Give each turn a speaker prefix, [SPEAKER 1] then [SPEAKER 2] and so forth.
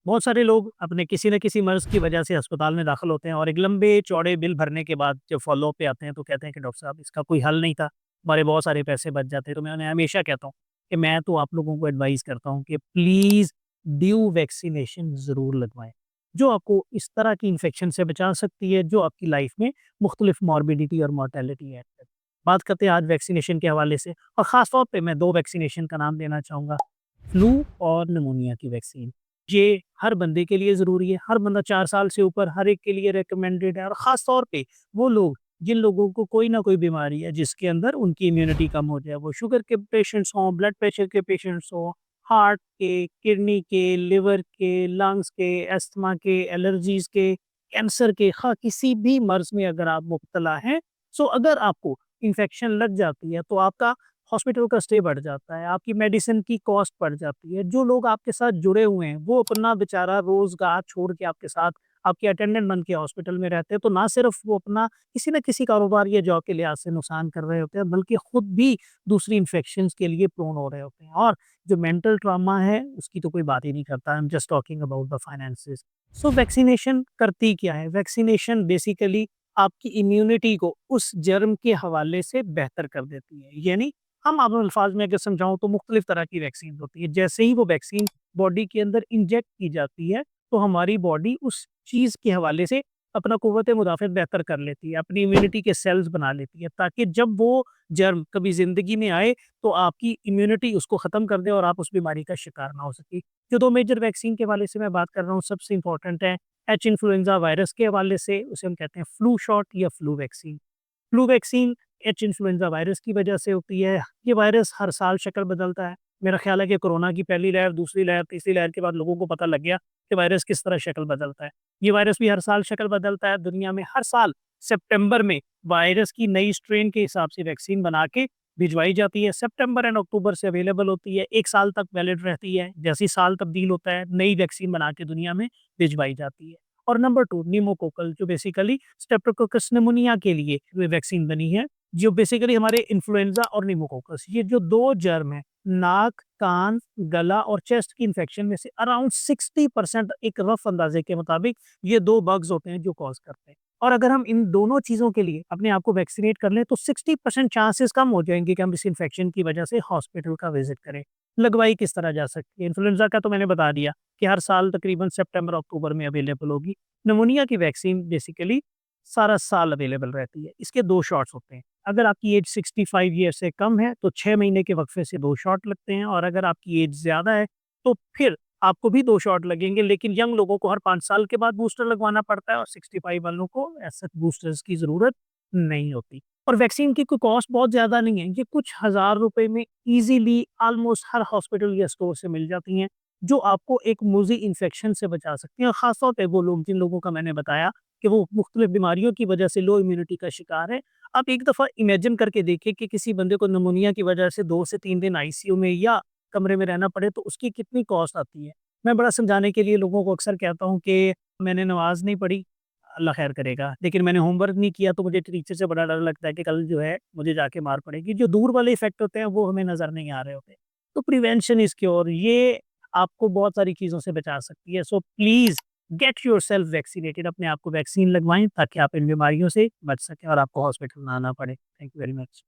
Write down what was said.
[SPEAKER 1] बहुत सारे लोग अपने किसी न किसी मर्ज़ की वजह से अस्पताल में दाखिल होते हैं और एक लंबे चौड़े बिल भरने के बाद जब फ़ॉलो-अप पे आते हैं तो कहते हैं कि डॉक्टर साहब इसका कोई हल नहीं था, हमारे बहुत सारे पैसे बच जाते। तो मैं उन्हें हमेशा कहता हूँ कि मैं तो आप लोगों को एडवाइस करता हूँ कि प्लीज़ ड्यू वैक्सीनेशन ज़रूर लगवाएँ, जो आपको इस तरह की इन्फेक्शन से बचा सकती है जो आपकी लाइफ़ में मुख्तलिफ मॉर्बिडिटी और मॉर्टेलिटी ऐड करती है। बात करते हैं आज वैक्सीनेशन के हवाले से और ख़ास तौर पे मैं 2 वैक्सीनेशन का नाम लेना चाहूँगा, फ्लू और निमोनिया की वैक्सीन। ये हर बंदे के लिए ज़रूरी है, हर बंदा 4 साल से ऊपर हर एक के लिए रिकमेंडेड है और ख़ास तौर पे वो लोग जिन लोगों को कोई ना कोई बीमारी है जिसके अंदर उनकी इम्यूनिटी कम हो जाए, वो शुगर के पेशेंट्स हों, ब्लड प्रेशर के पेशेंट्स हों, हार्ट के, किडनी के, लिवर के, लंग्स के, अस्थमा के, एलर्जीज़ के, कैंसर के, किसी भी मर्ज़ में अगर आप मुब्तला हैं, सो अगर आपको इन्फेक्शन लग जाती है तो आपका हॉस्पिटल का स्टे बढ़ जाता है, आपकी मेडिसिन की कॉस्ट बढ़ जाती है। जो लोग आपके साथ जुड़े हुए हैं, वो अपना बेचारा रोज़गार छोड़ के आपके साथ, आपके अटेंडेंट बन के हॉस्पिटल में रहते हैं, तो ना सिर्फ़ वो अपना किसी न किसी कारोबार या जॉब के लिहाज़ से नुकसान कर रहे होते हैं, बल्कि खुद भी दूसरी इन्फेक्शंस के लिए प्रोन हो रहे होते हैं। और जो मेंटल ट्रॉमा है, उसकी तो कोई बात ही नहीं करता। I am just talking about the finances. So vaccination करती क्या है? वैक्सीनेशन बेसिकली आपकी इम्यूनिटी को उस जर्म के हवाले से बेहतर कर देती है। यानी हम आम अल्फाज में अगर समझाऊँ तो मुख्तलिफ तरह की वैक्सीन होती है। जैसे ही वो वैक्सीन बॉडी के अंदर इंजेक्ट की जाती है, तो हमारी बॉडी उस चीज़ के हवाले से अपना कुव्वत मुदाफ़अत बेहतर कर लेती है, अपनी इम्यूनिटी के सेल्स बना लेती है, ताकि जब वो जर्म कभी ज़िंदगी में आए, तो आपकी इम्यूनिटी उसको ख़त्म कर दे और आप उस बीमारी का शिकार ना हो सकें। जो 2 मेजर वैक्सीन के हवाले से मैं बात कर रहा हूँ, सबसे इम्पोर्टेंट है एच इन्फ्लुएंज़ा वायरस के हवाले से, उसे हम कहते हैं फ्लू शॉट या flu vaccine. Flu vaccine H influenza virus की वजह से होती है। ये वायरस हर साल शक्ल बदलता है। मेरा ख़्याल है कि कोरोना की पहली लहर, दूसरी लहर, तीसरी लहर के बाद लोगों को पता लग गया कि वायरस किस तरह शक्ल बदलता है। ये वायरस भी हर साल शक्ल बदलता है। दुनिया में हर साल सितंबर में वायरस की नई स्ट्रेन के हिसाब से वैक्सीन बना के भिजवाई जाती है। सितंबर एंड अक्टूबर से अवेलेबल होती है। 1 साल तक वैलिड रहती है। जैसे ही साल तब्दील होता है, नई वैक्सीन बना के दुनिया में भिजवाई जाती है। और नंबर 2 निमोकोकल, जो बेसिकली स्ट्रेप्टोकोकस निमोनिया के लिए ये वैक्सीन बनी है, जो बेसिकली हमारे इन्फ्लुएंजा और निमोकोकस, ये जो 2 जर्म हैं, नाक, कान, गला और चेस्ट की इन्फेक्शन में से अराउंड 60% एक रफ अंदाजे के मुताबिक ये 2 बग्स होते हैं जो कॉज़ करते हैं। और अगर हम इन दोनों चीज़ों के लिए अपने आप को वैक्सीनेट कर लें तो 60% चांसेस कम हो जाएँगे कि हम इस इन्फेक्शन की वजह से हॉस्पिटल का विज़िट करें। लगवाई किस तरह जा सकती है? इन्फ्लुएंजा का तो मैंने बता दिया कि हर साल तकरीबन सितंबर-अक्टूबर में अवेलेबल होगी। निमोनिया की वैक्सीन बेसिकली सारा साल अवेलेबल रहती है। इसके 2 शॉट्स होते हैं। अगर आपकी एज 65 ईयर से कम है, तो 6 महीने के वक़्फ़े से 2 शॉट लगते हैं और अगर आपकी एज ज़्यादा है, तो फिर आपको भी 2 शॉट लगेंगे, लेकिन यंग लोगों को हर 5 साल के बाद बूस्टर लगवाना पड़ता है और 65 वालों को एज़ सच बूस्टर्स की ज़रूरत नहीं होती। और वैक्सीन की कोई कॉस्ट बहुत ज़्यादा नहीं है। ये कुछ हज़ार रुपए में ईज़िली ऑलमोस्ट हर हॉस्पिटल या स्टोर से मिल जाती हैं, जो आपको एक मुज़ी इन्फेक्शन से बचा सकती हैं और ख़ास तौर पे वो लोग जिन लोगों का मैंने बताया कि वो मुख्तलिफ बीमारियों की वजह से लो इम्यूनिटी का शिकार है। आप एक दफ़ा इमेजिन करके देखिए कि किसी बंदे को निमोनिया की वजह से 2 से 3 दिन आईसीयू में या कमरे में रहना पड़े, तो उसकी कितनी कॉस्ट आती है। मैं बड़ा समझाने के लिए लोगों को अक्सर कहता हूँ कि मैंने नमाज़ नहीं पढ़ी, अल्लाह खैर करेगा, लेकिन मैंने होमवर्क नहीं किया तो मुझे टीचर से बड़ा डर लगता है कि कल जो है मुझे जाके मार पड़ेगी। जो दूर वाले इफ़ेक्ट होते हैं वो हमें नज़र नहीं आ रहे होते। तो प्रिवेंशन इज़ क्योर, ये आपको बहुत सारी चीज़ों से बचा सकती है। So please get yourself vaccinated, अपने आप को वैक्सीन लगवाएँ ताकि आप इन बीमारियों से बच सकें और आपको हॉस्पिटल ना आना पड़े। Thank you very much.